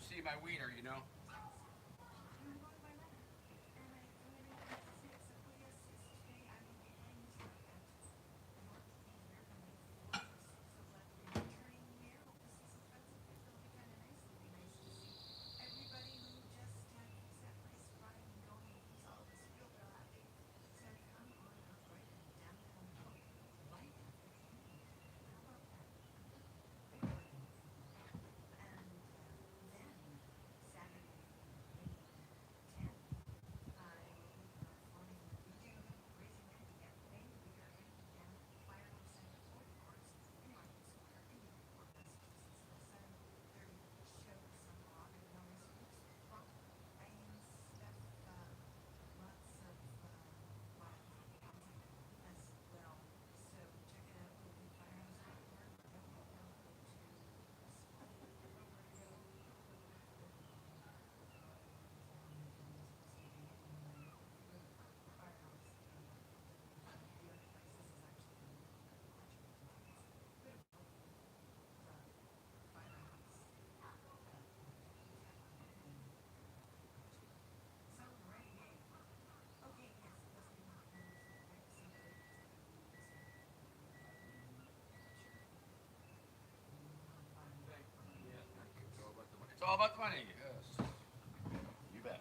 see my wiener, you know. It's all about the money. Yes, you bet.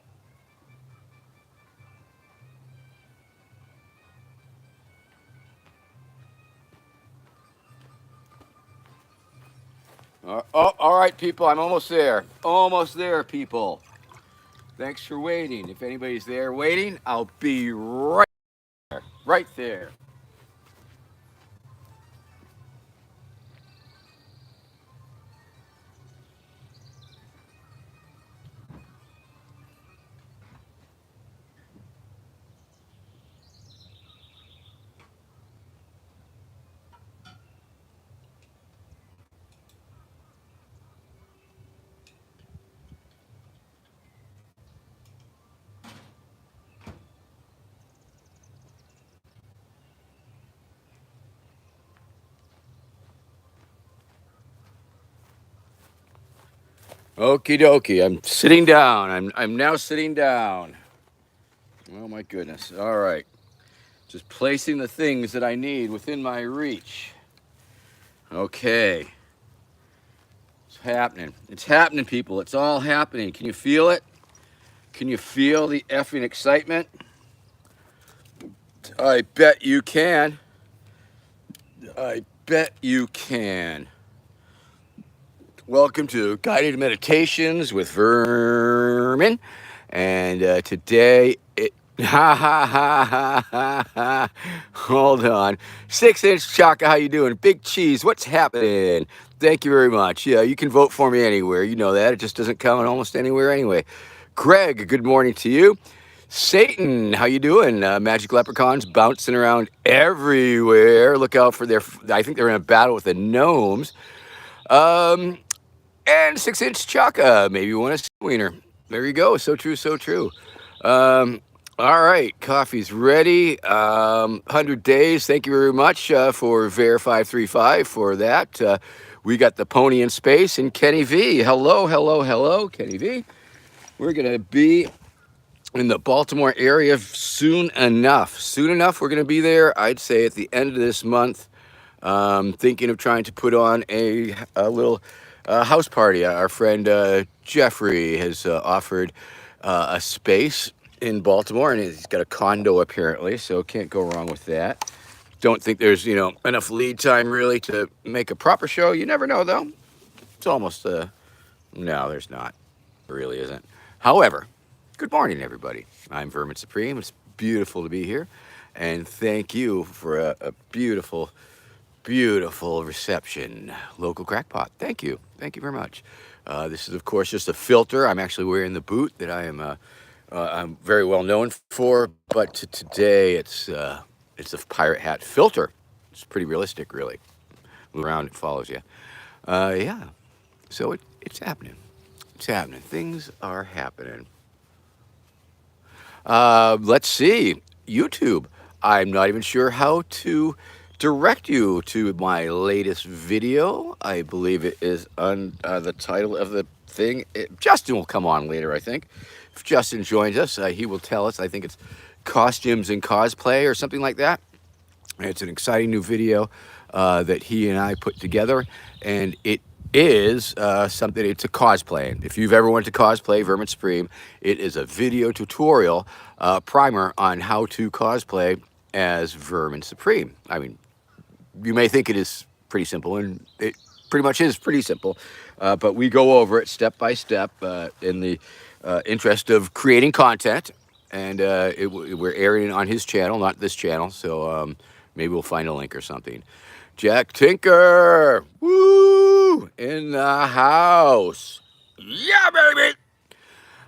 Oh, all right, people. I'm almost there. Almost there, people. Thanks for waiting. If anybody's there waiting, I'll be right there. Right there. Okie dokie. I'm sitting down. I'm now sitting down. Oh my goodness. All right. Just placing the things that I need within my reach. Okay. It's happening. It's happening, people. It's all happening. Can you feel it? Can you feel the effing excitement? I bet you can. I bet you can. Welcome to Guided Meditations with Vermin. And today, ha ha ha ha ha ha. Hold on. 6-inch Chaka, how you doing? Big Cheese, what's happening? Thank you very much. Yeah, you can vote for me anywhere. You know that. It just doesn't come in almost anywhere anyway. Greg, good morning to you. Satan, how you doing? Magic leprechauns bouncing around everywhere. Look out for their, I think they're in a battle with the gnomes. Um, and 6-inch Chaka, maybe you want a wiener. There you go. So true, so true. Um, all right, coffee's ready. 100 days. Thank you very much for Ver535 for that. We got the pony in space and Kenny V. Hello, hello, hello, Kenny V. We're going to be in the Baltimore area soon enough. Soon enough, we're going to be there, I'd say, at the end of this month. Thinking of trying to put on a little house party. Our friend Jeffrey has offered a space in Baltimore, and he's got a condo apparently, so can't go wrong with that. Don't think there's enough lead time really to make a proper show. You never know though. It's almost no, there's not. There really isn't. However, good morning everybody. I'm Vermin Supreme. It's beautiful to be here, and thank you for a beautiful reception, local crackpot. Thank you very much. This is of course just a filter. I'm actually wearing the boot that I'm very well known for, but today it's a pirate hat filter. It's pretty realistic, really. Move around, it follows you. Yeah, so it's happening. It's happening. Things are happening. Let's see. YouTube. I'm not even sure how to direct you to my latest video. I believe it is on the title of the thing. Justin will come on later, I think. If Justin joins us, he will tell us. I think it's costumes and cosplay or something like that. It's an exciting new video that he and I put together, and it is something. It's a cosplay. If you've ever went to cosplay Vermin Supreme, it is a video tutorial primer on how to cosplay as Vermin Supreme. I mean, you may think it is pretty simple, and it pretty much is pretty simple, but we go over it step by step in the interest of creating content, and we're airing it on his channel, not this channel, so maybe we'll find a link or something. Jack Tinker, woo, in the house. Yeah, baby.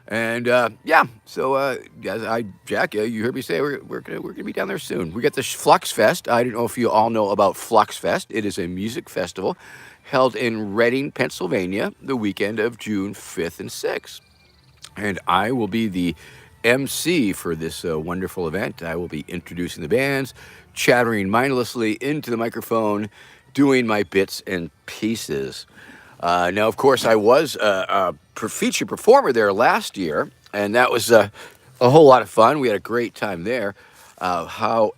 And yeah, so guys, Jack, you heard me say we're gonna be down there soon. We got the Flux Fest. I don't know if you all know about Flux Fest. It is a music festival held in Reading, Pennsylvania, the weekend of June 5th and 6th. And I will be the MC for this wonderful event. I will be introducing the bands, chattering mindlessly into the microphone, doing my bits and pieces. Now, of course, I was a featured performer there last year, and that was a whole lot of fun. We had a great time there. However,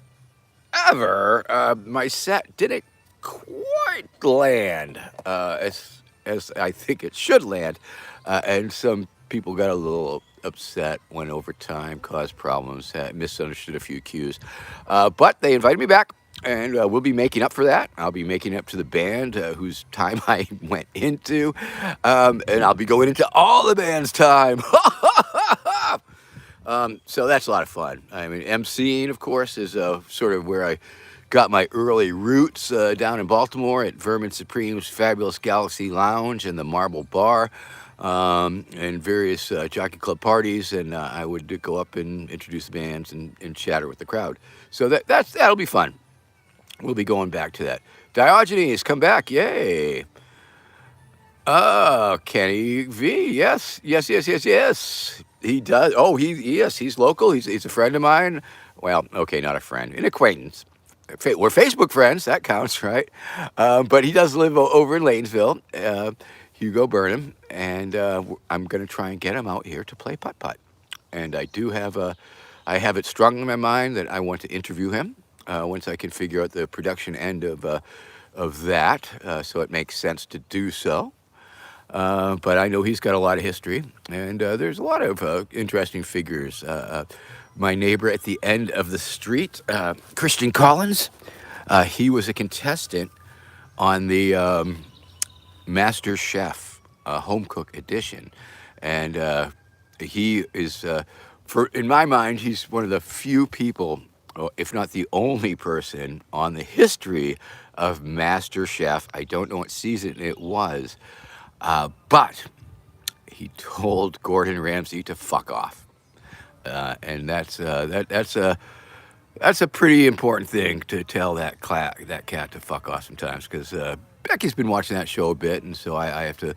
my set didn't quite land as I think it should land, and some people got a little upset, went over time, caused problems, misunderstood a few cues, but they invited me back. And we'll be making up for that. I'll be making up to the band whose time I went into. And I'll be going into all the band's time. So that's a lot of fun. I mean, emceeing, of course, is sort of where I got my early roots down in Baltimore at Vermin Supreme's Fabulous Galaxy Lounge and the Marble Bar. And various jockey club parties, and I would go up and introduce the bands and chatter with the crowd. So that'll be fun. We'll be going back to that. Diogenes, come back. Yay. Kenny V. Yes. He does. Oh, yes, he's local. He's a friend of mine. Well, okay, not a friend, an acquaintance. We're Facebook friends. That counts, right? But he does live over in Laytonville, Hugo Burnham, and I'm going to try and get him out here to play putt-putt. And I have it strong in my mind that I want to interview him. Once I can figure out the production end of that, so it makes sense to do so. But I know he's got a lot of history, and there's a lot of interesting figures. My neighbor at the end of the street, Christian Collins, he was a contestant on the Master Chef Home Cook Edition, and he is, in my mind, he's one of the few people, if not the only person, on the history of Master Chef. I don't know what season it was, but he told Gordon Ramsay to fuck off, and that's a pretty important thing to tell that cat to fuck off sometimes, because Becky's been watching that show a bit, and so I have to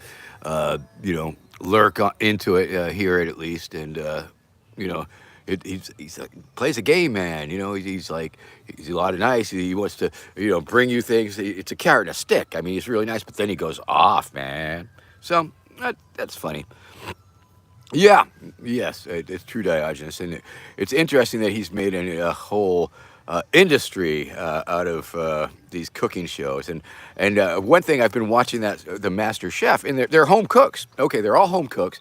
lurk into it, hear it at least, and he's plays a game, man. He's a lot of nice. He wants to bring you things. It's a carrot and a stick. I mean, he's really nice, but then he goes off, man. So that's funny. Yeah, yes, it's true, Diogenes, and it's interesting that he's made a whole industry out of these cooking shows. And one thing, I've been watching the Master Chef, and they're home cooks. Okay, they're all home cooks.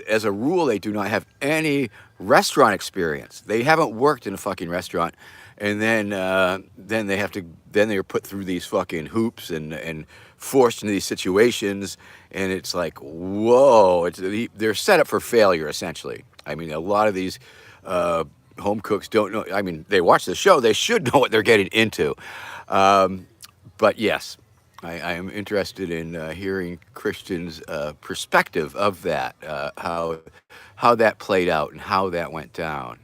As a rule, they do not have any restaurant experience. They haven't worked in a fucking restaurant, and then they're put through these fucking hoops and forced into these situations, and it's like, whoa! They're set up for failure, essentially. I mean, a lot of these home cooks don't know. I mean, they watch the show; they should know what they're getting into. But yes, I am interested in hearing Christian's perspective of that, how that played out and how that went down,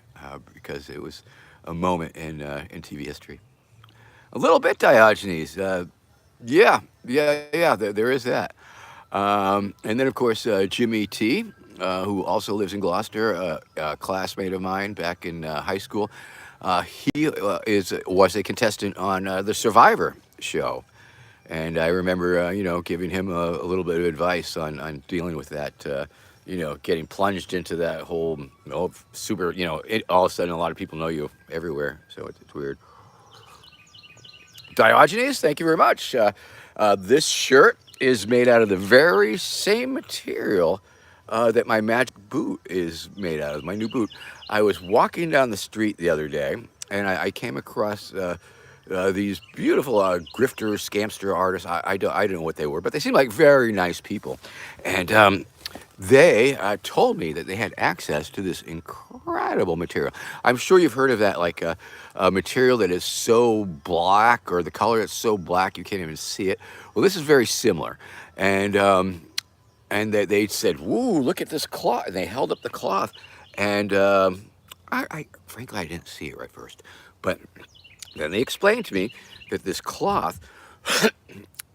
because it was a moment in TV history. A little bit, Diogenes. Yeah, there is that. And then, of course, Jimmy T, who also lives in Gloucester, a classmate of mine back in high school. He was a contestant on the Survivor show. And I remember, giving him a little bit of advice on dealing with that, getting plunged into that whole super, all of a sudden a lot of people know you everywhere. So it's weird. Diogenes, thank you very much. This shirt is made out of the very same material that my magic boot is made out of, my new boot. I was walking down the street the other day, and I came across these beautiful grifter, scamster artists. I don't know what they were, but they seemed like very nice people. And they told me that they had access to this incredible material. I'm sure you've heard of that, like a material that is so black, or the color is so black you can't even see it. Well, this is very similar. And they said, "Woo, look at this cloth." And they held up the cloth. And frankly, I didn't see it right first. But then they explained to me that this cloth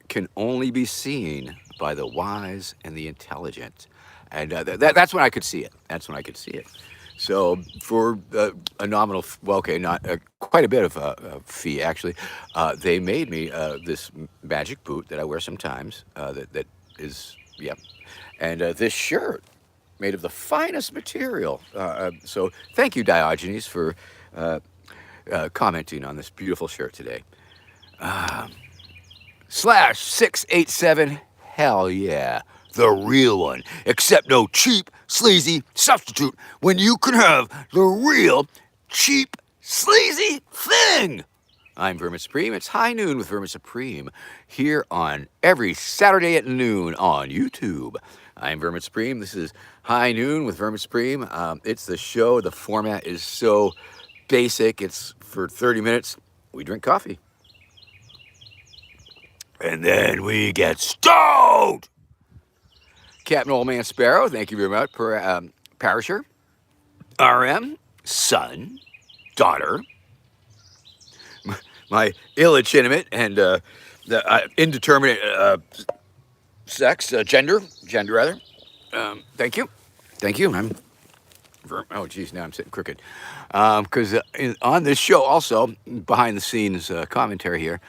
can only be seen by the wise and the intelligent. And that's when I could see it. That's when I could see it. So for a nominal, well, okay, not quite a bit of a fee, actually, they made me this magic boot that I wear sometimes. That is, yeah. And this shirt made of the finest material. So thank you, Diogenes, for commenting on this beautiful shirt today. /687, hell yeah, the real one. Accept no cheap, sleazy substitute when you can have the real, cheap, sleazy thing. I'm Vermin Supreme. It's High Noon with Vermin Supreme here on every Saturday at noon on YouTube. I'm Vermin Supreme. This is High Noon with Vermin Supreme. It's the show. The format is so basic. It's for 30 minutes. We drink coffee. And then we get stoned. Captain Old Man Sparrow, thank you very much. Parisher, RM, son, daughter, my illegitimate and the indeterminate sex, gender rather. Thank you. Oh, geez, now I'm sitting crooked. Because on this show also, behind the scenes commentary here,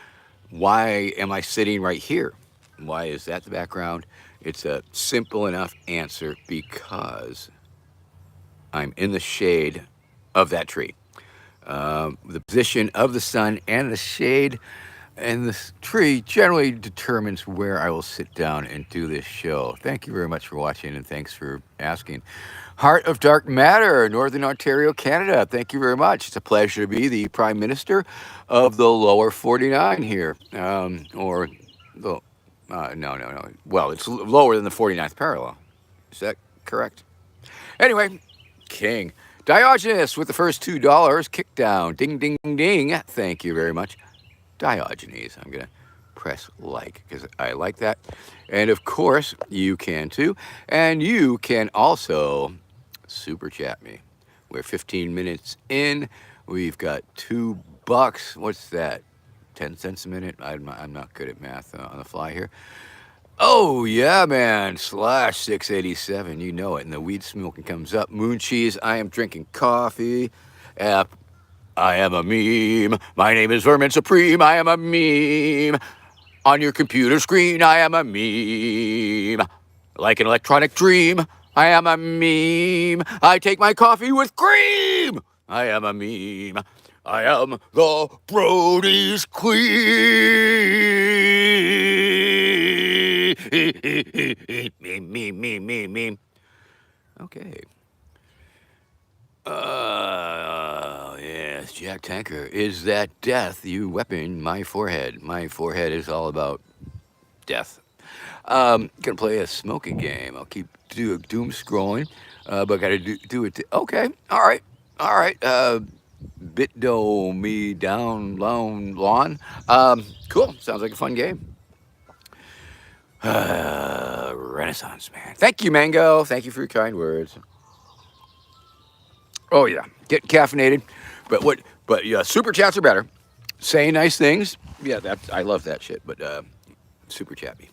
why am I sitting right here? Why is that the background? It's a simple enough answer, because I'm in the shade of that tree. The position of the sun and the shade and this tree generally determines where I will sit down and do this show. Thank you very much for watching, and thanks for asking. Heart of Dark Matter, Northern Ontario, Canada. Thank you very much. It's a pleasure to be the Prime Minister of the Lower 49 here. No. Well, it's lower than the 49th parallel. Is that correct? Anyway, King Diogenes with the first $2. Kick down. Ding, ding, ding. Thank you very much, Diogenes. I'm going to press like because I like that. And of course, you can too. And you can also super chat me. We're 15 minutes in. We've got $2. What's that? 10 cents a minute? I'm not good at math on the fly here. Oh, yeah, man. /687. You know it. And the weed smoking comes up. Moon cheese. I am drinking coffee. I am a meme. My name is Vermin Supreme. I am a meme. On your computer screen, I am a meme. Like an electronic dream, I am a meme. I take my coffee with cream. I am a meme. I am the Brody's queen. Meme. Okay. Yes, Jack Tanker. Is that death, you weapon, my forehead? My forehead is all about death. Gonna play a smoking game. I'll keep doom scrolling, but gotta do it. Okay, all right. Bitdo me down lawn. Cool. Sounds like a fun game. Renaissance man. Thank you, Mango. Thank you for your kind words. Oh yeah, get caffeinated, but yeah, super chats are better. Saying nice things, yeah, I love that shit. But super chat me.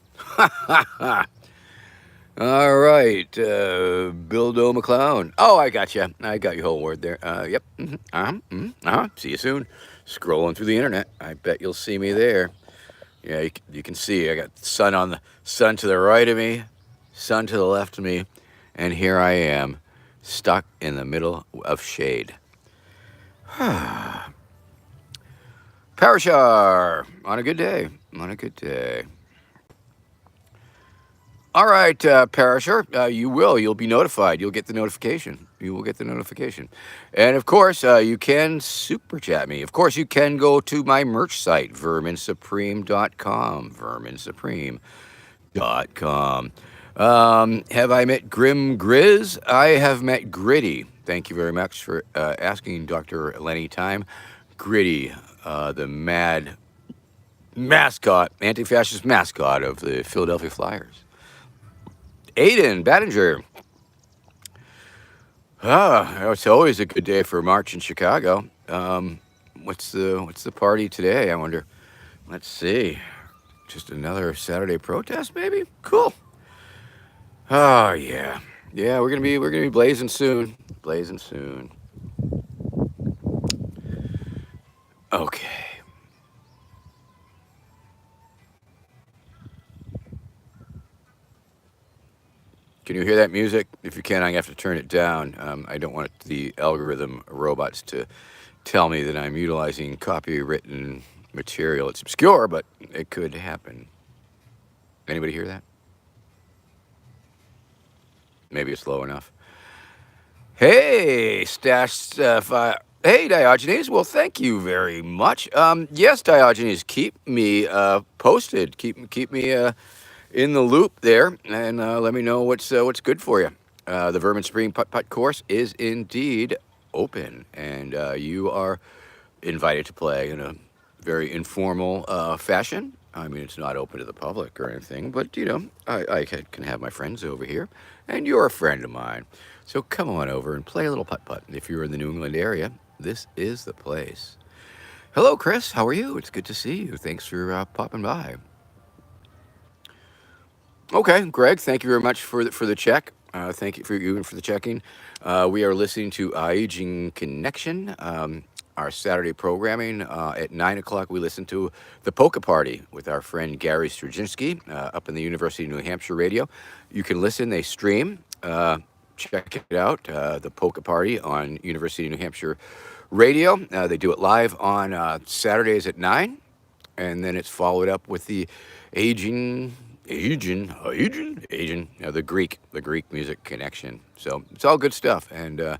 All right, Bill Doe McClown. Oh, I got you. I got your whole word there. Yep. See you soon. Scrolling through the internet. I bet you'll see me there. Yeah, you can see I got sun to the right of me, sun to the left of me, and here I am, stuck in the middle of shade. Parashar on a good day. On a good day. All right, Parashar, you'll be notified. You'll get the notification. You will get the notification. And of course, you can super chat me. Of course, you can go to my merch site, verminsupreme.com. Verminsupreme.com. Have I met Grim Grizz? I have met Gritty. Thank you very much for asking, Dr. Lenny Time. Gritty, the mad mascot, anti-fascist mascot of the Philadelphia Flyers. Aiden Battinger. It's always a good day for a march in Chicago. What's the party today? I wonder. Let's see. Just another Saturday protest, maybe? Cool. Oh yeah. Yeah, we're gonna be blazing soon. Blazing soon. Okay. Can you hear that music? If you can, I have to turn it down. I don't want the algorithm robots to tell me that I'm utilizing copywritten material. It's obscure, but it could happen. Anybody hear that? Maybe it's low enough. Hey, hey, Diogenes. Well, thank you very much. Yes, Diogenes, keep me posted. Keep me in the loop there, and let me know what's good for you. The Vermin Supreme Putt course is indeed open, and you are invited to play in a very informal fashion. I mean, it's not open to the public or anything, but I can have my friends over here, and you're a friend of mine. So come on over and play a little putt-putt. If you're in the New England area, this is the place. Hello, Chris. How are you? It's good to see you. Thanks for popping by. Okay, Greg, thank you very much for the check. Thank you for the checking. We are listening to Aging Connection, our Saturday programming. At 9 o'clock, we listen to The Polka Party with our friend Gary Straczynski up in the University of New Hampshire radio. You can listen, they stream. Check it out, The Polka Party on University of New Hampshire radio. They do it live on Saturdays at 9, and then it's followed up with the the Greek music connection. So it's all good stuff. And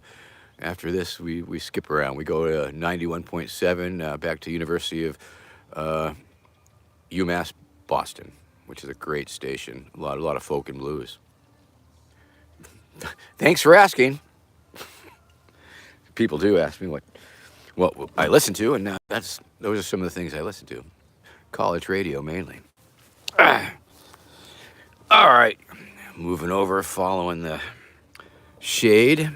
after this, we skip around. We go to 91.7 back to University of UMass Boston, which is a great station. A lot of folk and blues. Thanks for asking. People do ask me what I listen to, and those are some of the things I listen to. College radio mainly. All right, moving over, following the shade.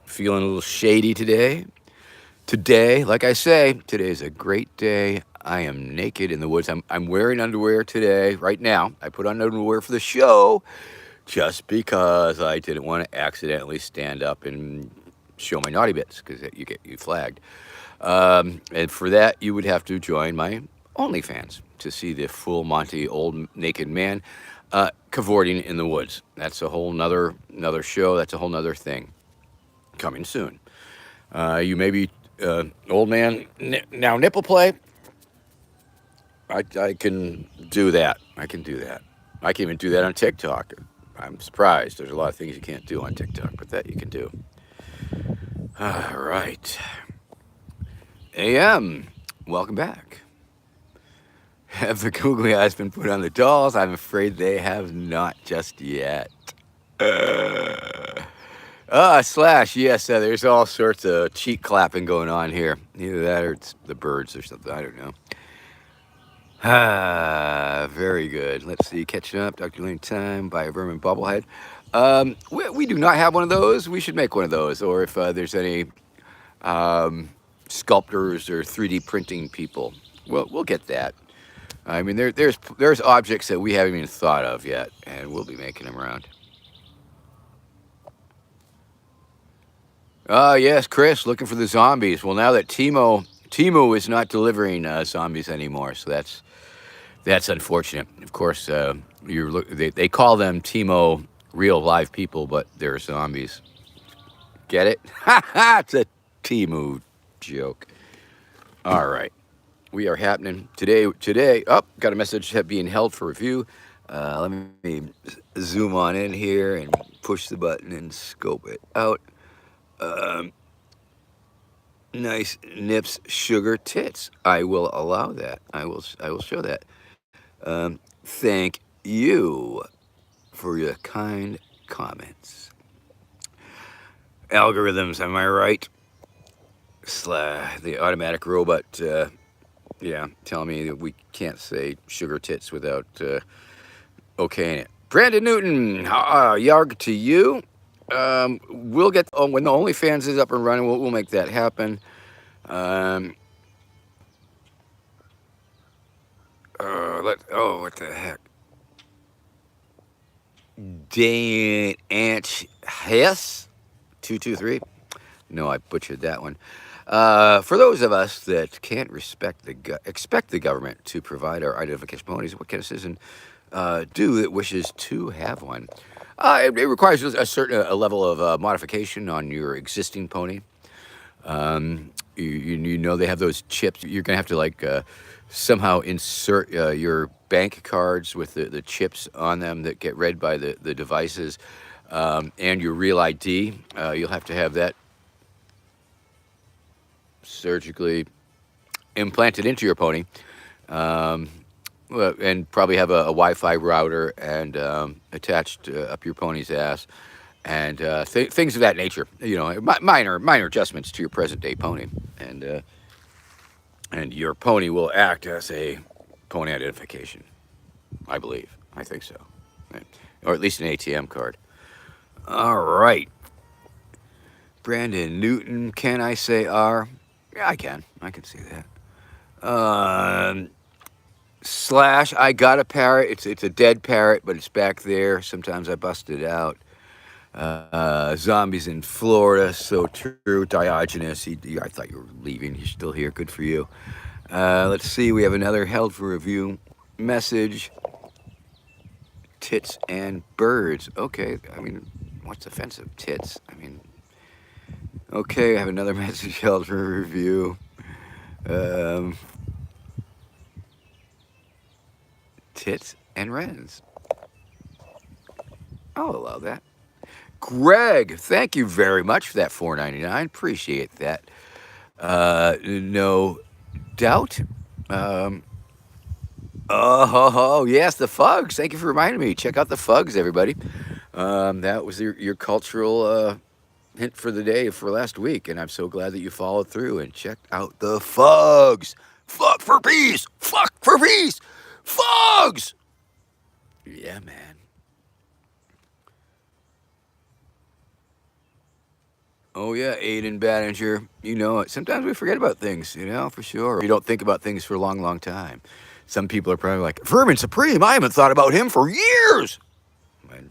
Feeling a little shady today. Today, like I say, today's a great day. I am naked in the woods. I'm wearing underwear today, right now. I put on underwear for the show just because I didn't want to accidentally stand up and show my naughty bits, because you get flagged. And for that, you would have to join my OnlyFans to see the full Monty old naked man cavorting in the woods. That's a whole nother show. That's a whole nother thing coming soon. You may be old man now nipple play. I can do that. I can even do that on TikTok. I'm surprised. There's a lot of things you can't do on TikTok, but that you can do. All right. AM, welcome back. Have the googly eyes been put on the dolls? I'm afraid they have not just yet. Slash, yes, there's all sorts of cheek clapping going on here. Either that or it's the birds or something. I don't know. Very good. Let's see. Catching up. Dr. Lane Time by a Vermin Bubblehead. We do not have one of those. We should make one of those. Or if there's any sculptors or 3D printing people, we'll get that. I mean, there's objects that we haven't even thought of yet, and we'll be making them around. Yes, Chris, looking for the zombies. Well, now that Timo is not delivering zombies anymore, so that's unfortunate. Of course, they call them Timo real live people, but they're zombies. Get it? Ha ha! It's a Timo joke. All right, we are happening today. Today, got a message being held for review. Let me zoom on in here and push the button and scope it out. Nice nips, sugar tits. I will allow that. I will show that. Thank you for your kind comments. Algorithms, am I right? The automatic robot, telling me that we can't say sugar tits without okaying it. Brandon Newton, yarg to you. We'll get when the OnlyFans is up and running. We'll make that happen. What the heck? Dan Anch Hess 223. No, I butchered that one. For those of us that can't expect the government to provide our identification ponies, what can a citizen do that wishes to have one? It requires a certain level of modification on your existing pony. You know they have those chips. You're gonna have to somehow insert your bank cards with the chips on them that get read by the devices, and your real ID. You'll have to have that surgically implanted into your pony, and probably have a Wi-Fi router and attached up your pony's ass, and things of that nature. Minor adjustments to your present day pony, and your pony will act as a pony identification. I believe. I think so, or at least an ATM card. All right, Brandon Newton. Can I say R? Yeah, I can. I can see that. Slash, I got a parrot. It's a dead parrot, but it's back there. Sometimes I bust it out. Zombies in Florida, so true. Diogenes, I thought you were leaving. You're still here. Good for you. Let's see. We have another held for review message. Tits and birds. Okay. I mean, what's offensive? Tits. I mean, okay. I have another message held for review. Tits and wrens. I'll allow that. Greg, thank you very much for that $4.99. Appreciate that. No doubt. Yes, the Fugs. Thank you for reminding me. Check out the Fugs, everybody. That was your cultural hint for the day for last week, and I'm so glad that you followed through and checked out the Fugs. Fuck for peace. Fuck for peace. Fugs. Yeah, man. Oh, yeah, Aiden Baddinger. You know it. Sometimes we forget about things, for sure. You don't think about things for a long, long time. Some people are probably like, Vermin Supreme, I haven't thought about him for years. And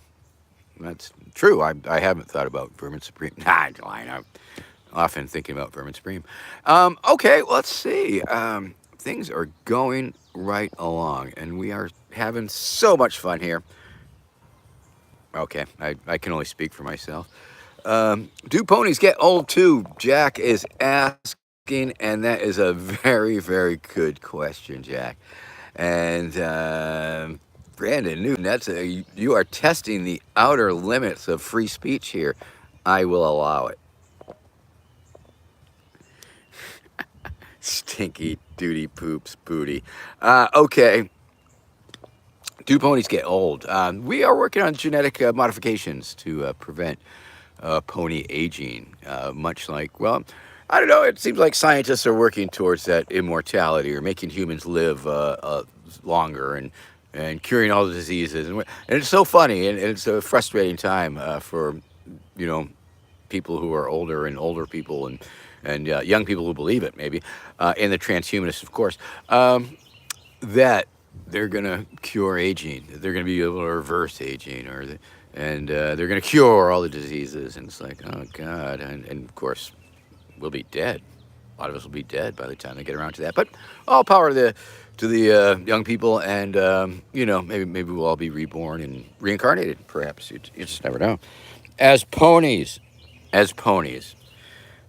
that's true. I haven't thought about Vermin Supreme. I'm lying. I'm often thinking about Vermin Supreme. Okay, let's see. Things are going right along, and we are having so much fun here. Okay, I can only speak for myself. Do ponies get old too? Jack is asking, and that is a very, very good question, Jack. And Brandon Newton, you are testing the outer limits of free speech here. I will allow it. Stinky duty poops booty. Okay. Do ponies get old? We are working on genetic modifications to prevent pony aging, much like, well, I don't know, it seems like scientists are working towards that immortality or making humans live longer and curing all the diseases. And it's so funny, and it's a frustrating time for, people who are older and older people and young people who believe it, maybe, and the transhumanists, of course, that they're going to cure aging. They're going to be able to reverse aging, or and they're going to cure all the diseases. And it's like, oh God. And of course, we'll be dead. A lot of us will be dead by the time they get around to that. But all power to the young people, and maybe we'll all be reborn and reincarnated. Perhaps you just never know. As ponies, as ponies.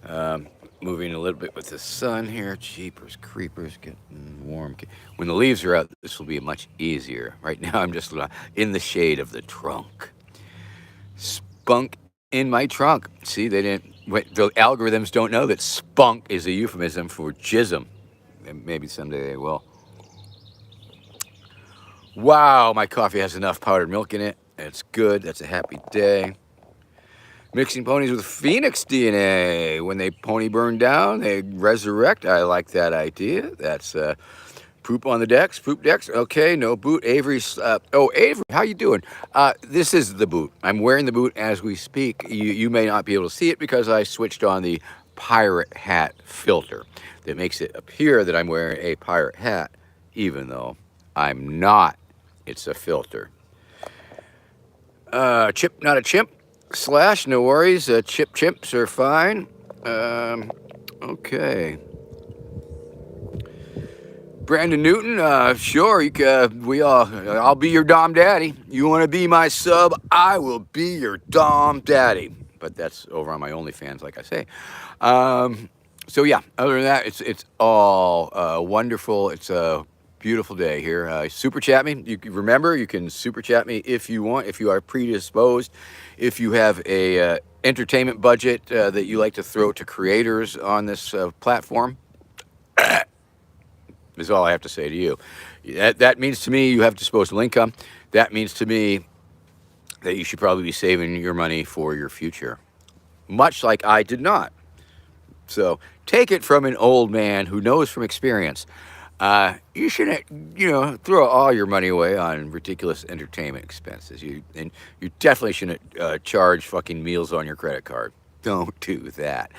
Um, Moving a little bit with the sun here. Jeepers creepers, getting warm. When the leaves are out, this will be much easier. Right now, I'm just in the shade of the trunk. Spunk in my trunk. See, they didn't. The algorithms don't know that spunk is a euphemism for jism. And maybe someday they will. Wow, my coffee has enough powdered milk in it. It's good. That's a happy day. Mixing ponies with phoenix DNA. When they pony burn down, they resurrect. I like that idea. That's poop on the decks, poop decks. Okay, no boot. Avery's. Avery, how you doing? This is the boot. I'm wearing the boot as we speak. You may not be able to see it because I switched on the pirate hat filter that makes it appear that I'm wearing a pirate hat, even though I'm not. It's a filter. Chip, not a chimp. Slash, no worries. Chimps are fine. Okay. Brandon Newton, sure. I'll be your Dom Daddy. You want to be my sub? I will be your Dom Daddy. But that's over on my OnlyFans, like I say. So yeah. Other than that, it's all wonderful. It's a beautiful day here. Super chat me. You can super chat me if you want. If you are predisposed, if you have a entertainment budget that you like to throw to creators on this platform, is all I have to say to you. That means to me you have disposable income. That means to me that you should probably be saving your money for your future, much like I did not. So take it from an old man who knows from experience. You shouldn't, throw all your money away on ridiculous entertainment expenses. You definitely shouldn't charge fucking meals on your credit card. Don't do that.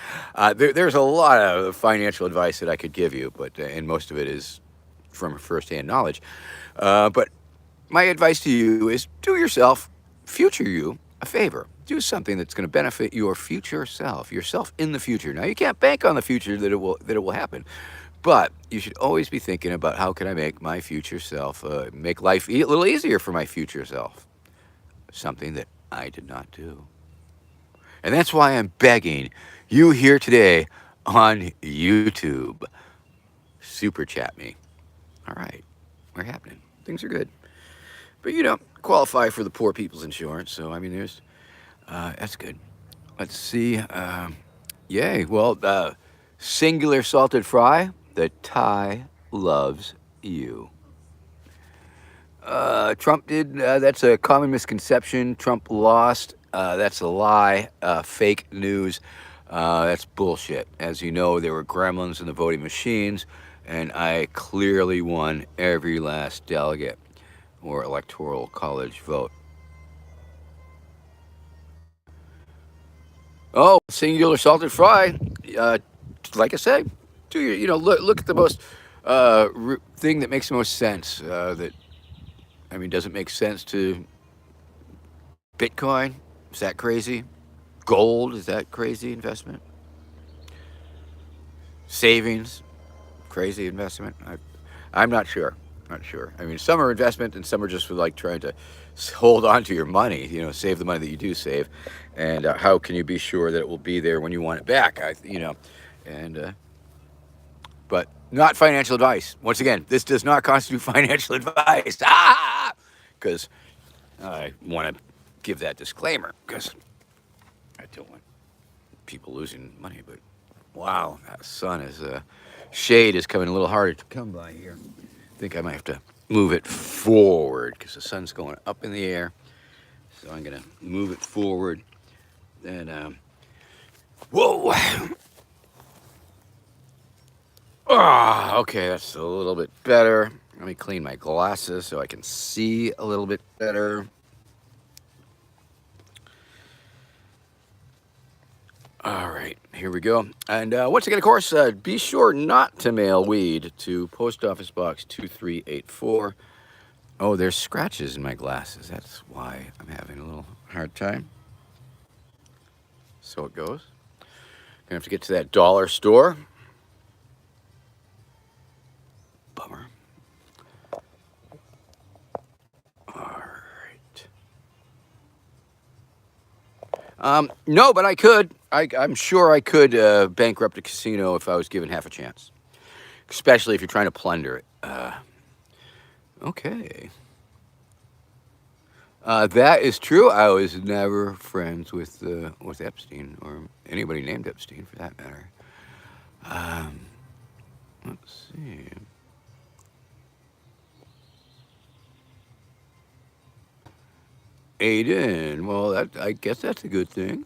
There's a lot of financial advice that I could give you, and most of it is from firsthand knowledge. But my advice to you is do yourself, future you, a favor. Do something that's going to benefit your future self, yourself in the future. Now, you can't bank on the future that it will happen, but you should always be thinking about how can I make my future self, make life a little easier for my future self. Something that I did not do. And that's why I'm begging you here today on YouTube. Super chat me. All right, we're happening. Things are good. But you don't qualify for the poor people's insurance, so I mean, that's good. Let's see. Yay. Well, singular salted fry. The Thai loves you. Trump did. That's a common misconception. Trump lost. That's a lie. Fake news. That's bullshit. As you know, there were gremlins in the voting machines, and I clearly won every last delegate or electoral college vote. Oh, singular salted fry. Like I say, do your, look at the most thing that makes the most sense. Does it make sense to Bitcoin? Is that crazy? Gold, is that crazy investment? Savings, crazy investment? I'm not sure. Not sure. I mean, some are investment and some are just for like trying to hold on to your money, save the money that you do save. And how can you be sure that it will be there when you want it back? But not financial advice. Once again, this does not constitute financial advice. Because I want to give that disclaimer because I don't want people losing money. But wow, that sun is shade is coming a little harder to come by here. I think I might have to move it forward because the sun's going up in the air. So I'm gonna move it forward. And whoa. Okay, that's a little bit better. Let me clean my glasses so I can see a little bit better. All right, here we go. And once again, of course, be sure not to mail weed to Post Office Box 2384, Oh, there's scratches in my glasses. That's why I'm having a little hard time. So it goes. Gonna have to get to that dollar store. Bummer. All right. No, but I could. I'm sure I could bankrupt a casino if I was given half a chance. Especially if you're trying to plunder it. Okay. That is true. I was never friends with Epstein or anybody named Epstein for that matter. Let's see. Aiden. Well, I guess that's a good thing.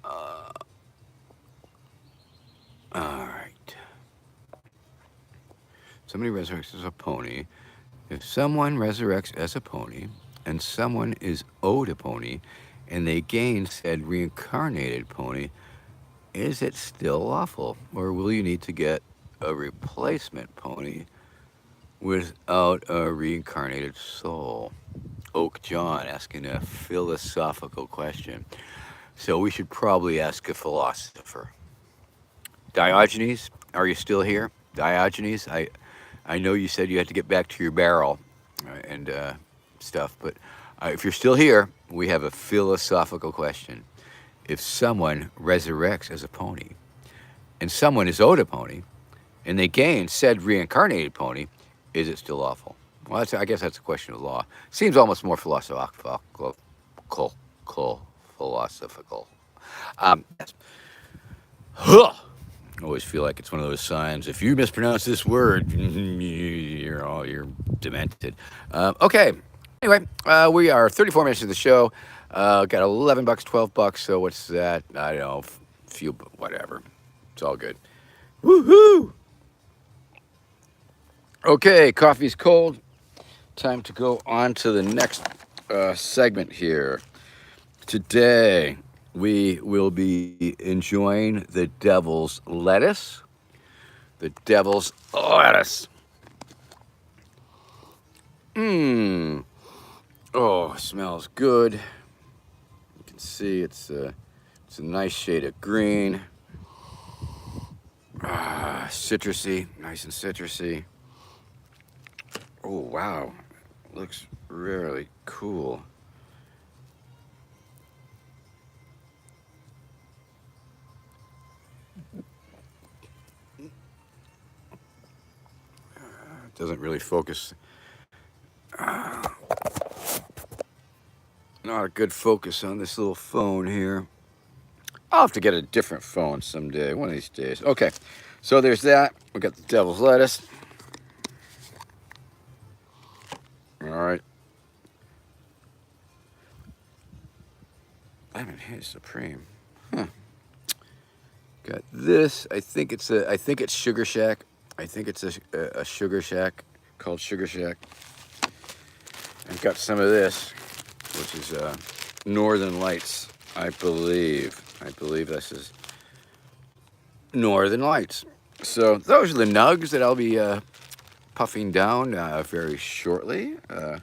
All right. Somebody resurrects as a pony. If someone resurrects as a pony and someone is owed a pony and they gain said reincarnated pony, is it still lawful? Or will you need to get a replacement pony without a reincarnated soul? Oak John asking a philosophical question. So we should probably ask a philosopher. Diogenes, are you still here? Diogenes, I know you said you had to get back to your barrel and stuff, but if you're still here, we have a philosophical question. If someone resurrects as a pony and someone is owed a pony and they gain said reincarnated pony, is it still lawful? Well, I guess that's a question of law. Seems almost more philosophical. Yes. Huh. I always feel like it's one of those signs. If you mispronounce this word, you're demented. Okay. Anyway, we are 34 minutes into the show. Got $11, $12. So what's that? I don't know. Few, whatever. It's all good. Woohoo! Okay, coffee's cold. Time to go on to the next segment here. Today, we will be enjoying the devil's lettuce. The devil's lettuce. Mmm. Oh, smells good. You can see it's a nice shade of green. Citrusy, nice and citrusy. Oh, wow. Looks really cool. It doesn't really focus. Not a good focus on this little phone here. I'll have to get a different phone someday, one of these days. Okay, so there's that. We got the devil's lettuce. All right. Vermin Supreme. Huh. Got this. I think it's Sugar Shack. I think it's a Sugar Shack called Sugar Shack. I've got some of this, which is Northern Lights, I believe. I believe this is Northern Lights. So those are the nugs that I'll be puffing down very shortly. As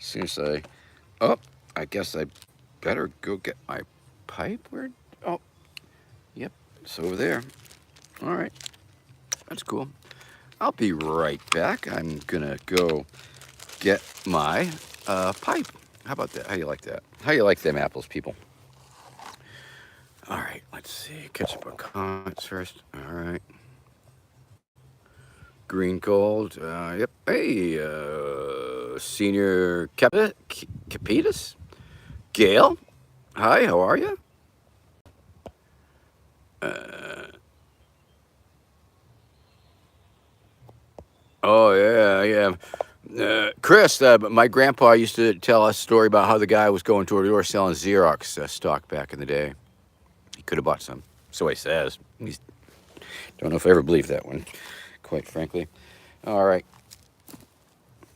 soon as I guess I better go get my pipe. Yep, it's over there. All right, that's cool. I'll be right back. I'm gonna go get my pipe. How about that? How you like that? How you like them apples, people? All right, let's see. Catch up on comments first. All right. Green Gold. Yep. Hey, Senior Capitas? Gail? Hi, how are you? Oh, yeah. Chris, my grandpa used to tell us a story about how the guy was going door to door selling Xerox stock back in the day. He could have bought some. So he says. Don't know if I ever believed that one, quite frankly. All right.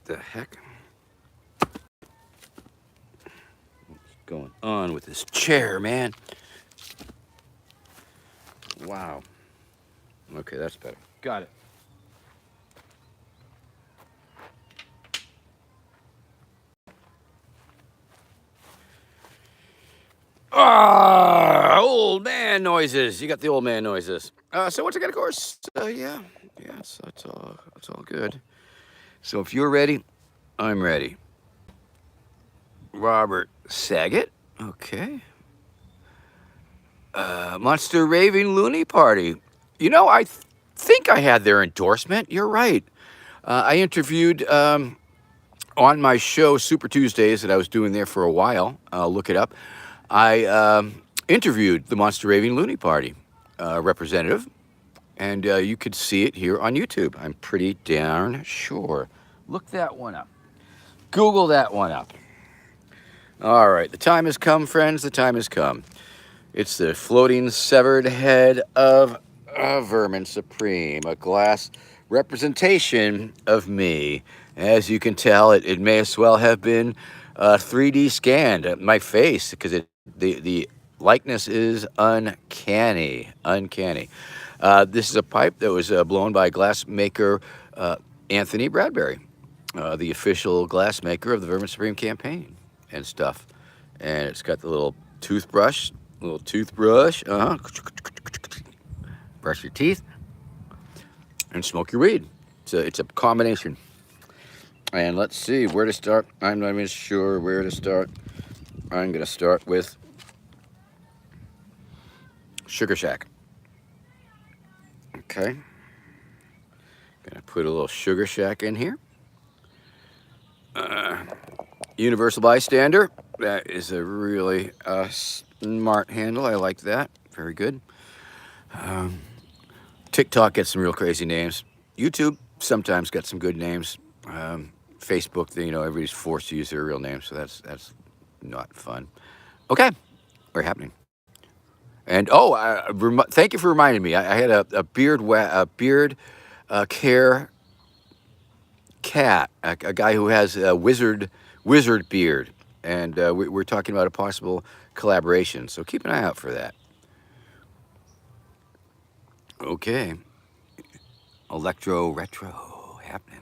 The heck? What's going on with this chair, man? Wow. Okay, that's better. Got it. Old man noises. You got the old man noises. So once again, of course, yeah, so it's all good. So if you're ready, I'm ready. Robert Saget. Okay. Monster Raving Looney Party. You know, think I had their endorsement. You're right. I interviewed on my show Super Tuesdays that I was doing there for a while. Look it up. I interviewed the Monster Raving Looney Party representative, and you could see it here on YouTube. I'm pretty darn sure. Look that one up. Google that one up. All right, the time has come, friends. The time has come. It's the floating severed head of Vermin Supreme, a glass representation of me. As you can tell, it may as well have been 3D scanned at my face because the likeness is uncanny. Uncanny. This is a pipe that was blown by glass maker Anthony Bradbury, the official glass maker of the Vermin Supreme campaign and stuff. And it's got the little toothbrush. Brush your teeth and smoke your weed. It's a combination. And let's see where to start. I'm not even sure where to start. I'm going to start with Sugar Shack. Okay. Gonna put a little Sugar Shack in here. Universal Bystander. That is a really smart handle. I like that. Very good. TikTok gets some real crazy names. YouTube sometimes got some good names. Facebook, everybody's forced to use their real name, so that's not fun. Okay, we're happening. And thank you for reminding me. I had a beard care cat, a guy who has a wizard beard, and we're talking about a possible collaboration. So keep an eye out for that. Okay, electro retro happening.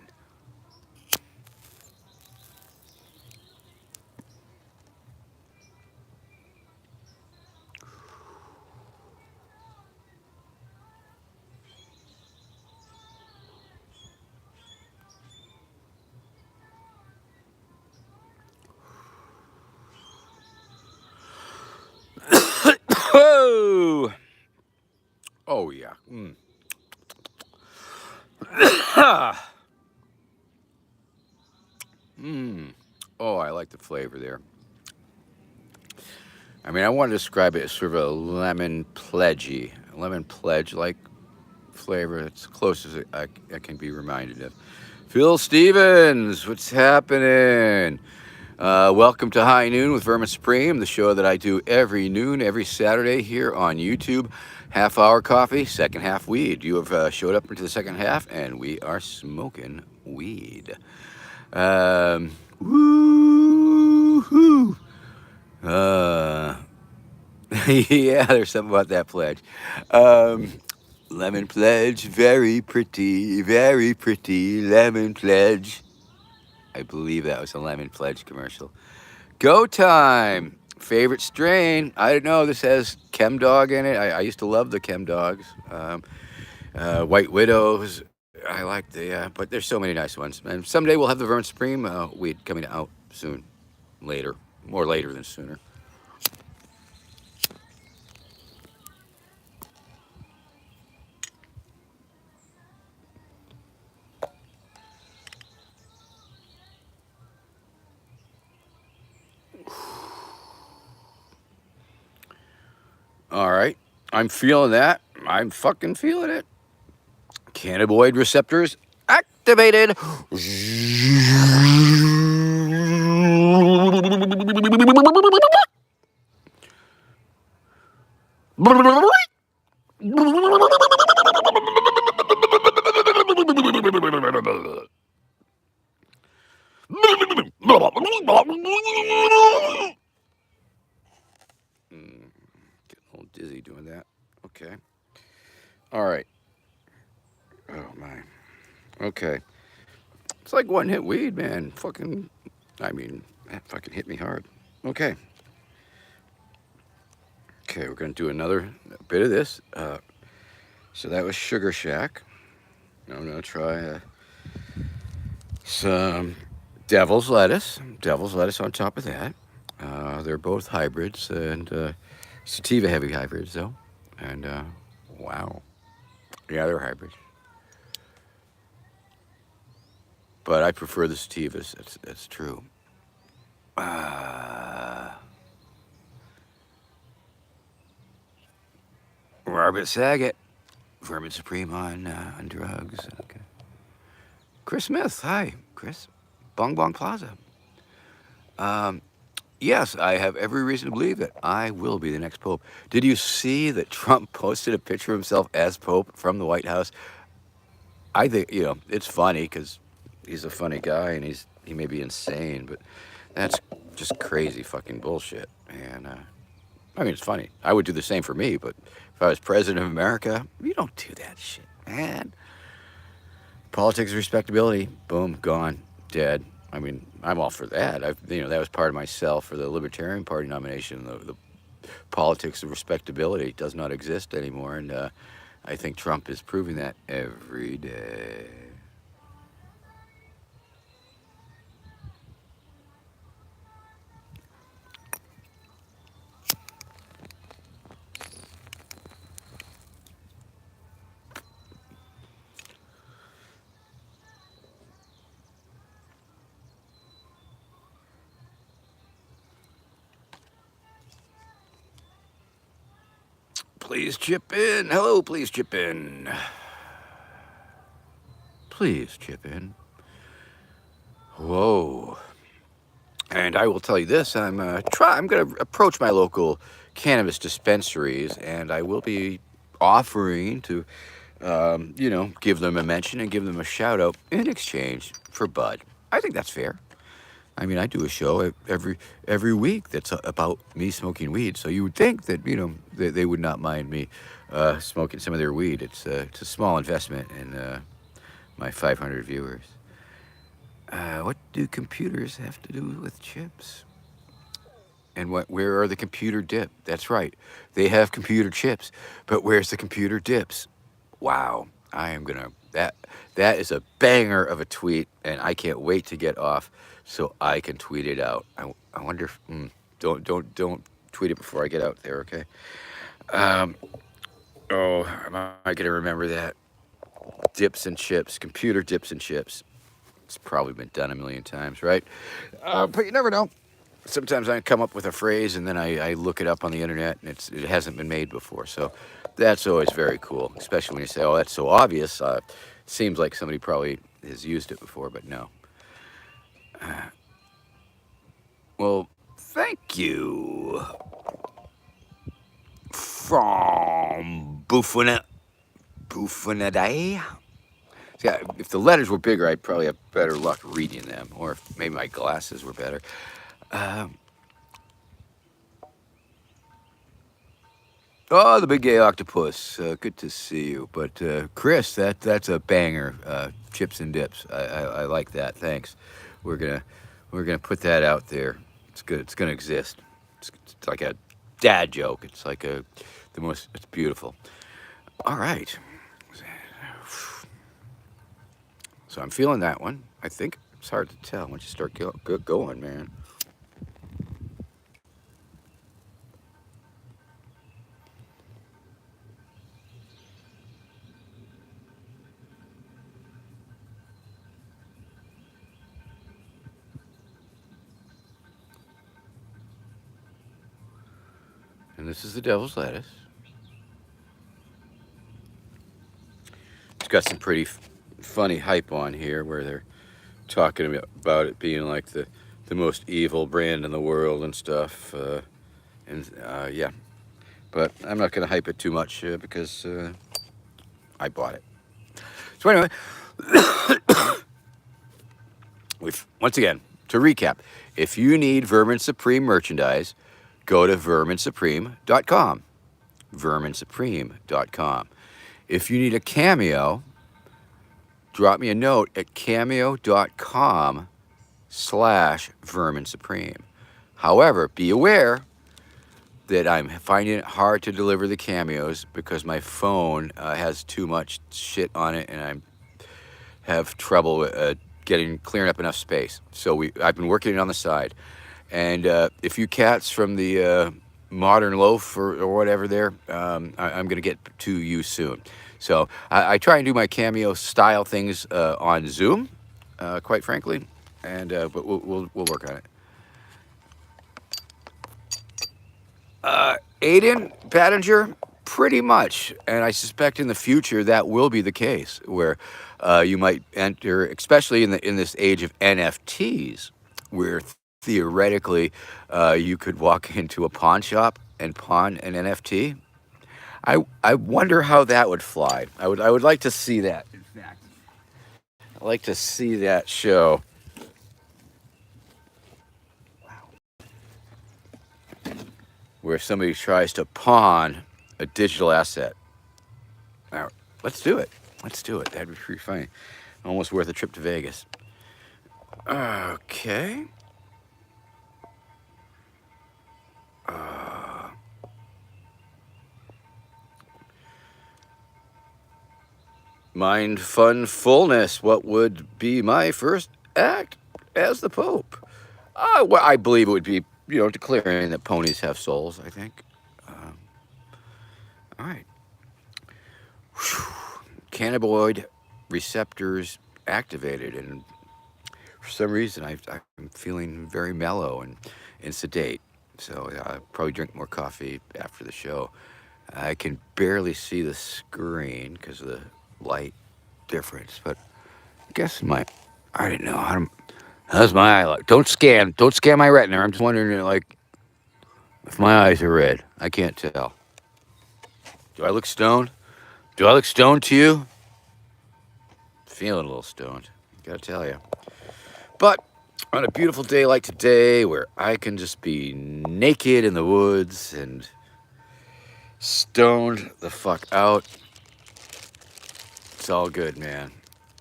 Oh, oh yeah. Oh, I like the flavor there. I mean, I want to describe it as sort of a lemon pledge-like flavor. It's close as I can be reminded of. Phil Stevens, what's happening? Welcome to High Noon with Vermin Supreme, the show that I do every noon, every Saturday here on YouTube. Half hour coffee, second half weed. You have showed up into the second half, and we are smoking weed. Woo-hoo. Yeah, there's something about that pledge. Lemon pledge, very pretty lemon pledge. I believe that was a lemon pledge commercial. Go time. Favorite strain? I don't know. This has Chem Dog in it. I used to love the Chem Dogs. White Widows. I like but there's so many nice ones. And someday we'll have the Vermin Supreme weed coming out soon. Later. More later than sooner. All right. I'm feeling that. I'm fucking feeling it. Cannabinoid receptors activated. Getting a little dizzy doing that. Okay. All right. Oh my. Okay. It's like one hit weed, man. That fucking hit me hard. Okay. Okay, we're going to do another bit of this. So that was Sugar Shack. Now I'm going to try some devil's lettuce. Devil's lettuce on top of that. They're both hybrids and sativa heavy hybrids though. And wow. Yeah, they're hybrids. But I prefer the sativas. That's true. Robert Saget, Vermin Supreme on drugs. Okay. Chris Smith, hi, Chris. Bong Bong Plaza. Yes, I have every reason to believe that I will be the next pope. Did you see that Trump posted a picture of himself as pope from the White House? I think, it's funny because he's a funny guy and he may be insane, but that's just crazy fucking bullshit. And I mean, it's funny. I would do the same for me, but if I was president of America, you don't do that shit, man. Politics of respectability, boom, gone, dead. I mean, I'm all for that. That was part of myself for the Libertarian Party nomination. The politics of respectability does not exist anymore, and I think Trump is proving that every day. Please chip in. Hello, please chip in. Please chip in. Whoa. And I will tell you this, I'm going to approach my local cannabis dispensaries, and I will be offering to, give them a mention and give them a shout out in exchange for bud. I think that's fair. I mean, I do a show every week that's about me smoking weed, so you would think that, they would not mind me smoking some of their weed. It's a small investment in my 500 viewers. What do computers have to do with chips? And where are the computer dip? That's right. They have computer chips, but where's the computer dips? Wow. I am going to... That is a banger of a tweet, and I can't wait to get off so I can tweet it out. I wonder if... Don't tweet it before I get out there, okay? Am I going to remember that? Dips and chips. Computer dips and chips. It's probably been done a million times, right? But you never know. Sometimes I come up with a phrase and then I look it up on the internet and it hasn't been made before. So that's always very cool, especially when you say, oh, that's so obvious. Seems like somebody probably has used it before, but no. Well, thank you. From Buffonidae. Yeah, if the letters were bigger, I'd probably have better luck reading them, or if maybe my glasses were better. Oh, the big gay octopus. Good to see you. But Chris, that's a banger. Chips and dips. I like that. Thanks. We're gonna put that out there. It's good. It's gonna exist. It's like a dad joke. It's like it's beautiful. All right. So I'm feeling that one. I think it's hard to tell once you start going, man. And this is the devil's lettuce. It's got some pretty funny hype on here where they're talking about it being like the most evil brand in the world and stuff. Yeah. But I'm not going to hype it too much because I bought it. So anyway, once again, to recap, if you need Vermin Supreme merchandise, go to verminsupreme.com. Verminsupreme.com. If you need a cameo, drop me a note at cameo.com/Vermin Supreme. However, be aware, that I'm finding it hard to deliver the cameos because my phone has too much shit on it, and I have trouble clearing up enough space. So I've been working it on the side. And if you cats from the Modern Loaf or whatever there, I'm going to get to you soon. So I try and do my cameo style things on Zoom, quite frankly, and but we'll work on it. Aiden Battinger, pretty much, and I suspect in the future that will be the case, where you might enter, especially in this age of NFTs, where theoretically you could walk into a pawn shop and pawn an NFT. I wonder how that would fly. I would like to see that. In fact, I'd like to see that show. Where somebody tries to pawn a digital asset. Now, let's do it. Let's do it. That'd be pretty funny. Almost worth a trip to Vegas. Okay. Mind, fun, fullness. What would be my first act as the Pope? Well, I believe it would be, declaring that ponies have souls, I think. All right. Cannabinoid receptors activated, and for some reason I'm feeling very mellow and sedate. So I'll probably drink more coffee after the show. I can barely see the screen because of the light difference, but I guess I don't know. How's my eye look? Don't scan my retina. I'm just wondering, like, if my eyes are red. I can't tell. Do I look stoned? Do I look stoned to you? Feeling a little stoned, gotta tell you. But on a beautiful day like today, where I can just be naked in the woods and stoned the fuck out, it's all good, man.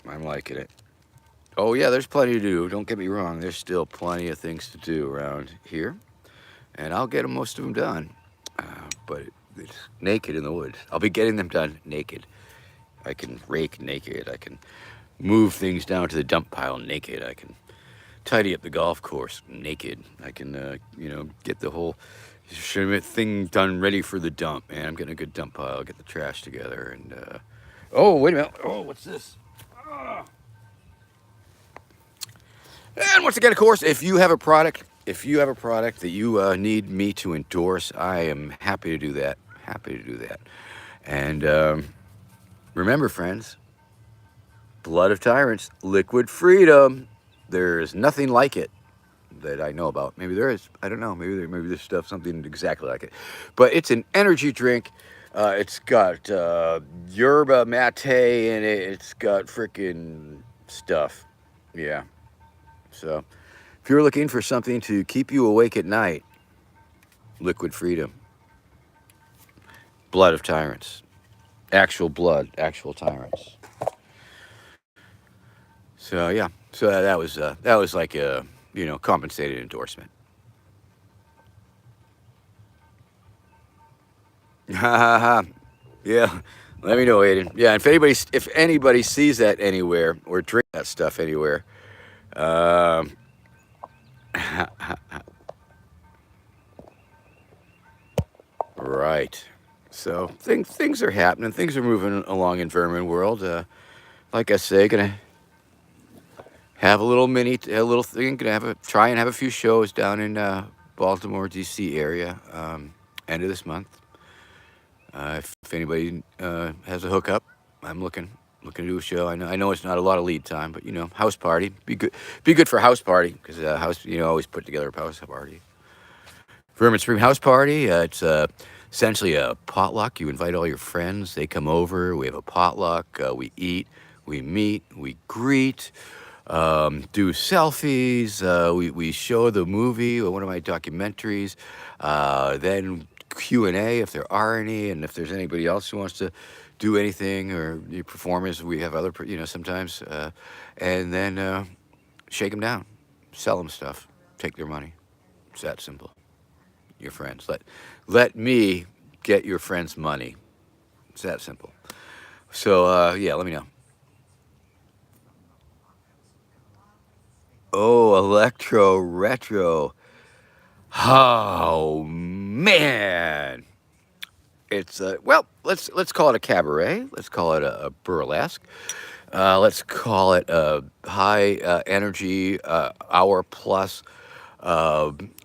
I'm liking it. Oh yeah, there's plenty to do. Don't get me wrong. There's still plenty of things to do around here, and I'll get most of them done. But it's naked in the woods. I'll be getting them done naked. I can rake naked. I can move things down to the dump pile naked. I can tidy up the golf course naked. I can, get the whole thing done ready for the dump. Man, I'm getting a good dump pile. Get the trash together. And oh, wait a minute. Oh, what's this? And once again, of course, if you have a product that you need me to endorse, I am happy to do that. And remember, friends, blood of tyrants, liquid freedom. There's nothing like it that I know about. Maybe there is. I don't know. Maybe there's something exactly like it. But it's an energy drink. It's got yerba mate in it. It's got freaking stuff. Yeah. So if you're looking for something to keep you awake at night, liquid freedom. Blood of tyrants. Actual blood, actual tyrants. So yeah. So that was like a compensated endorsement. Ha ha ha. Yeah. Let me know, Aiden. Yeah, if anybody sees that anywhere or drink that stuff anywhere, right. So things are happening. Things are moving along in Vermin World. Like I say, gonna have a little thing. Gonna try and have a few shows down in Baltimore, D.C. area. End of this month. If anybody has a hookup, I'm looking to do a show. I know it's not a lot of lead time, but house party. Be good for house party, because house always put together a house party. Vermin Supreme house party. It's essentially a potluck. You invite all your friends. They come over. We have a potluck. We eat. We meet. We greet. Do selfies. We show the movie or one of my documentaries. Then Q&A if there are any, and if there's anybody else who wants to do anything, or performers, we have other sometimes, and then shake them down, sell them stuff, take their money. It's that simple. your friends. Let me get your friends' money. It's that simple. So yeah, let me know. Oh, electro retro. Oh man, it's well, let's call it a cabaret. Let's call it a burlesque. Let's call it a high energy hour plus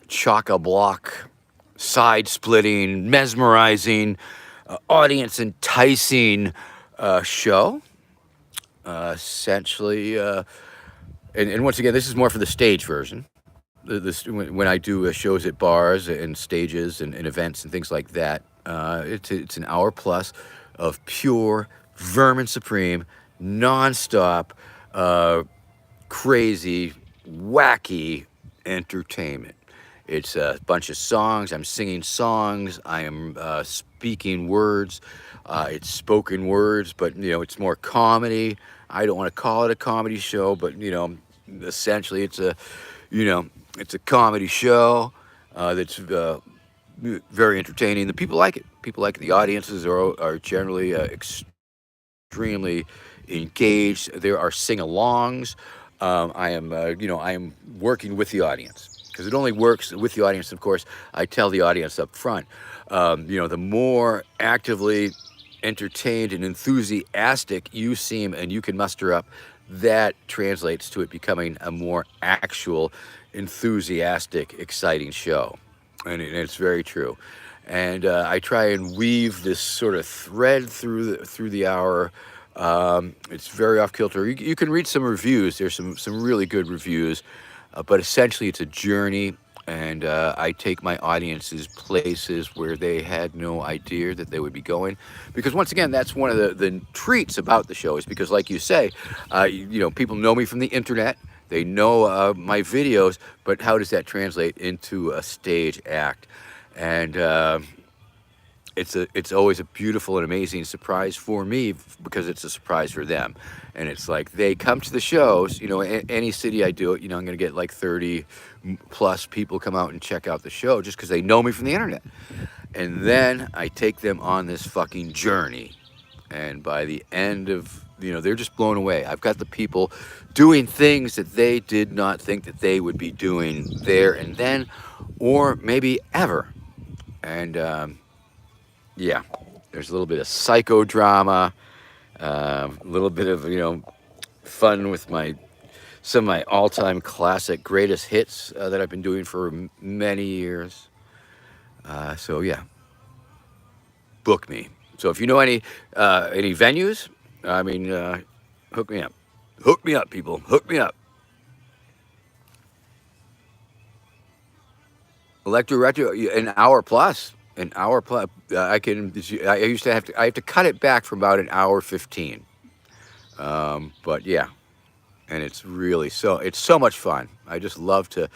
chock a block, side splitting, mesmerizing, audience enticing show. Essentially, and once again, this is more for the stage version. This when I do shows at bars and stages and events and things like that. It's an hour plus of pure Vermin Supreme, nonstop, uh, crazy, wacky entertainment. It's a bunch of songs. I'm singing songs. I am speaking words. It's spoken words, but it's more comedy. I don't want to call it a comedy show, but essentially you know, it's a comedy show that's very entertaining. The people like it. People like it. The audiences are generally extremely engaged. There are sing-alongs. I am working with the audience because it only works with the audience. Of course, I tell the audience up front. The more actively entertained and enthusiastic you seem and you can muster up, that translates to it becoming a more actual, enthusiastic, exciting show. And it's very true. And I try and weave this sort of thread through the hour. It's very off kilter. You can read some reviews. There's some really good reviews, but essentially it's a journey. And I take my audiences places where they had no idea that they would be going, because once again, that's one of the treats about the show is because, like you say, people know me from the internet. They know my videos, but how does that translate into a stage act? And it's always a beautiful and amazing surprise for me because it's a surprise for them. And it's like they come to the shows, any city I do it, I'm going to get like 30 plus people come out and check out the show just because they know me from the internet. And then I take them on this fucking journey. And by the end of, they're just blown away. I've got the people doing things that they did not think that they would be doing there and then, or maybe ever. And yeah, there's a little bit of psychodrama, a little bit of fun with some of my all-time classic greatest hits that I've been doing for many years. So yeah, book me. So if you know any venues, I mean, hook me up. Hook me up, people. Hook me up. Electro retro, an hour plus. An hour plus. I have to cut it back from about an hour 15. But yeah, and it's so much fun. I just love to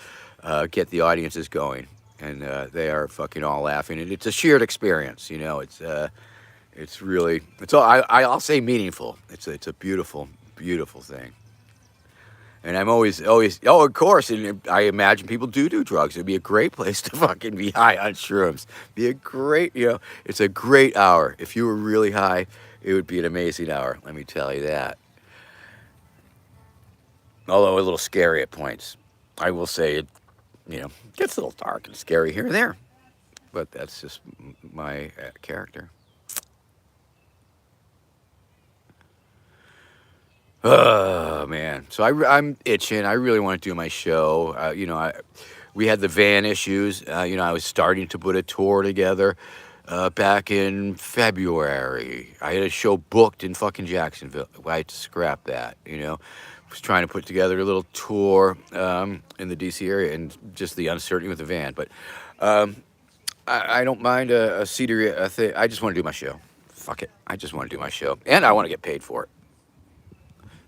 get the audiences going, and they are fucking all laughing, and it's a shared experience. It's really I'll say meaningful. It's a beautiful thing. And I'm always, of course, and I imagine people do drugs. It'd be a great place to fucking be high on shrooms. Be a great, it's a great hour. If you were really high, it would be an amazing hour. Let me tell you that. Although a little scary at points. I will say it, gets a little dark and scary here and there. But that's just my character. Oh man, so I'm itching. I really want to do my show. We had the van issues. I was starting to put a tour together back in February. I had a show booked in fucking Jacksonville. I had to scrap that. Was trying to put together a little tour in the DC area, and just the uncertainty with the van. But I don't mind a cedar thing. I just want to do my show. Fuck it. I just want to do my show, and I want to get paid for it.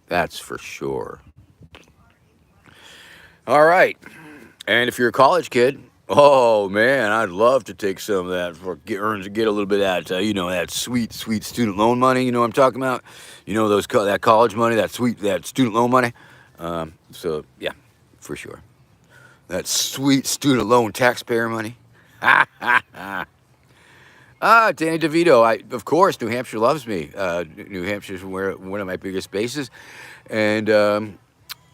That's for sure. All right. And if you're a college kid, oh man, I'd love to take some of that for get a little bit of that, that sweet student loan money. You know what I'm talking about? That college money, that student loan money. So yeah, for sure. That sweet student loan taxpayer money. Danny DeVito. Of course, New Hampshire loves me. New Hampshire's one of my biggest bases, and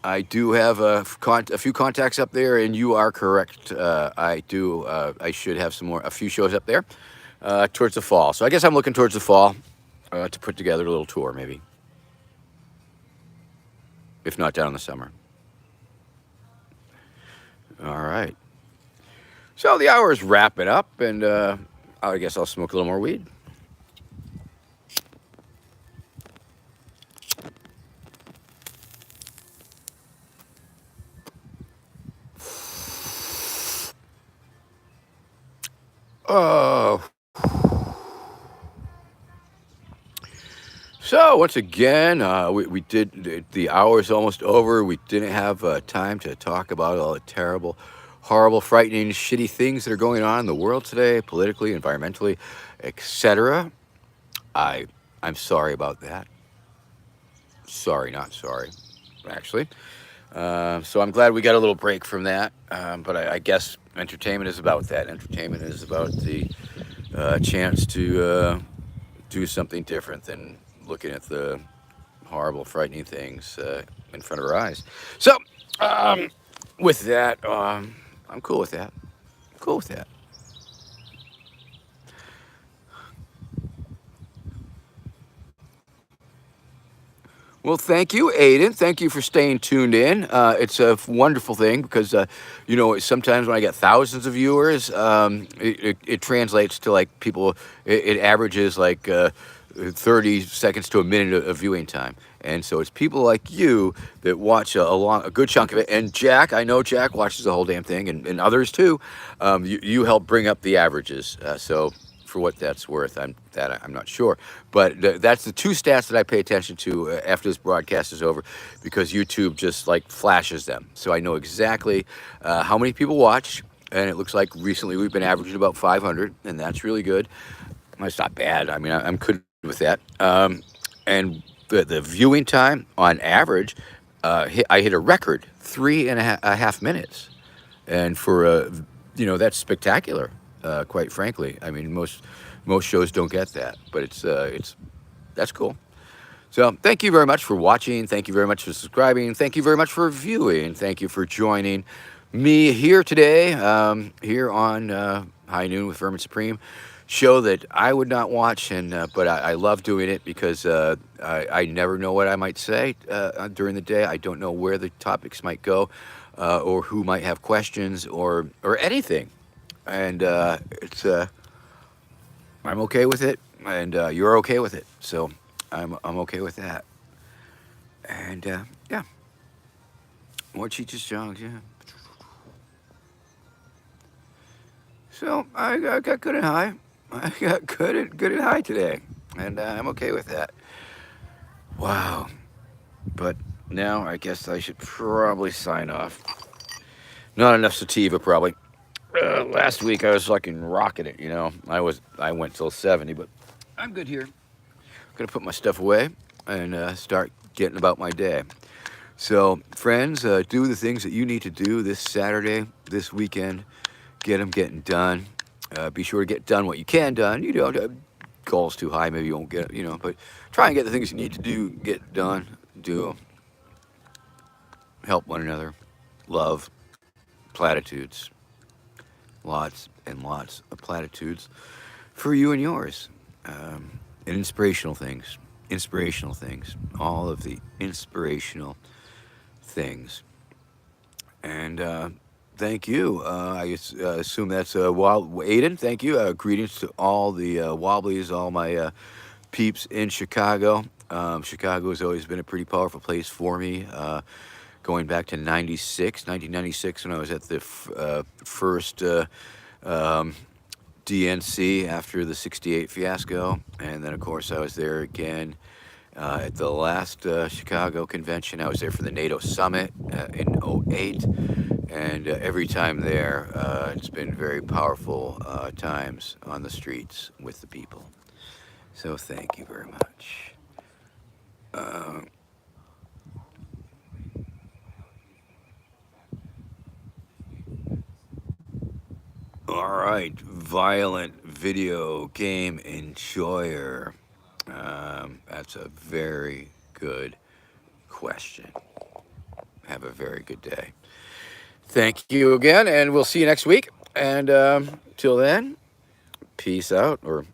I do have a few contacts up there. And you are correct. I do. I should have a few shows up there towards the fall. So I guess I'm looking towards the fall to put together a little tour, maybe, if not down in the summer. All right. So the hour is wrapping up, and I guess I'll smoke a little more weed. Oh. So once again, we did. The hour is almost over. We didn't have time to talk about all the terrible, horrible, frightening, shitty things that are going on in the world today, politically, environmentally, etc. I I'm sorry about that. Sorry, not sorry, actually. So I'm glad we got a little break from that. But I guess entertainment is about that. Entertainment is about the chance to do something different than looking at the horrible, frightening things in front of our eyes. So, um, with that, I'm cool with that. Cool with that. Well, thank you, Aiden. Thank you for staying tuned in. It's a wonderful thing because, sometimes when I get thousands of viewers, it translates to like people, it averages like 30 seconds to a minute of viewing time. And so it's people like you that watch a good chunk of it. And Jack, I know Jack watches the whole damn thing, and others too. You help bring up the averages. So for what that's worth, I'm not sure, but that's the two stats that I pay attention to after this broadcast is over, because YouTube just like flashes them, so I know exactly how many people watch. And it looks like recently we've been averaging about 500, and that's really good. It's not bad. I mean, I'm good with that. And the viewing time on average, I hit a record 3.5 minutes, and for that's spectacular. Quite frankly, I mean, most shows don't get that, but it's that's cool. So thank you very much for watching. Thank you very much for subscribing. Thank you very much for viewing. Thank you for joining me here today, here on High Noon with Vermin Supreme, show that I would not watch, and but I love doing it because I never know what I might say during the day. I don't know where the topics might go, or who might have questions, or anything, and I'm okay with it, and you're okay with it, so I'm okay with that. And yeah, more Cheech's Jongs, yeah. So I got good and high. I got good and high today, and I'm okay with that. Wow. But now I guess I should probably sign off. Not enough sativa, probably. Last week I was fucking rocking it, I went till 70, but I'm good here. Gonna put my stuff away and start getting about my day. So, friends, do the things that you need to do this Saturday, this weekend. Get them getting done. Be sure to get done what you can done. Goals too high, maybe you won't get, but try and get the things you need to do, get done. Do 'em. Help one another. Love. Platitudes. Lots and lots of platitudes for you and yours. And inspirational things. Inspirational things. All of the inspirational things. And thank you. I assume that's Aiden. Thank you. Greetings to all the Wobblies, all my peeps in Chicago. Chicago has always been a pretty powerful place for me. Going back to 1996, when I was at the first DNC after the '68 fiasco. And then, of course, I was there again at the last Chicago convention. I was there for the NATO summit in '08. And every time there, it's been very powerful times on the streets with the people. So thank you very much. Uh, All right, violent video game enjoyer. That's a very good question. Have a very good day. Thank you again, and we'll see you next week. And till then, peace out, or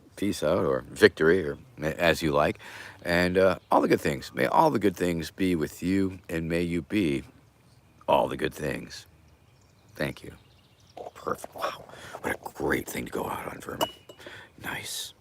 victory, or as you like. And all the good things. May all the good things be with you, and may you be all the good things. Thank you. Perfect. Wow. What a great thing to go out on, Vermin. Nice.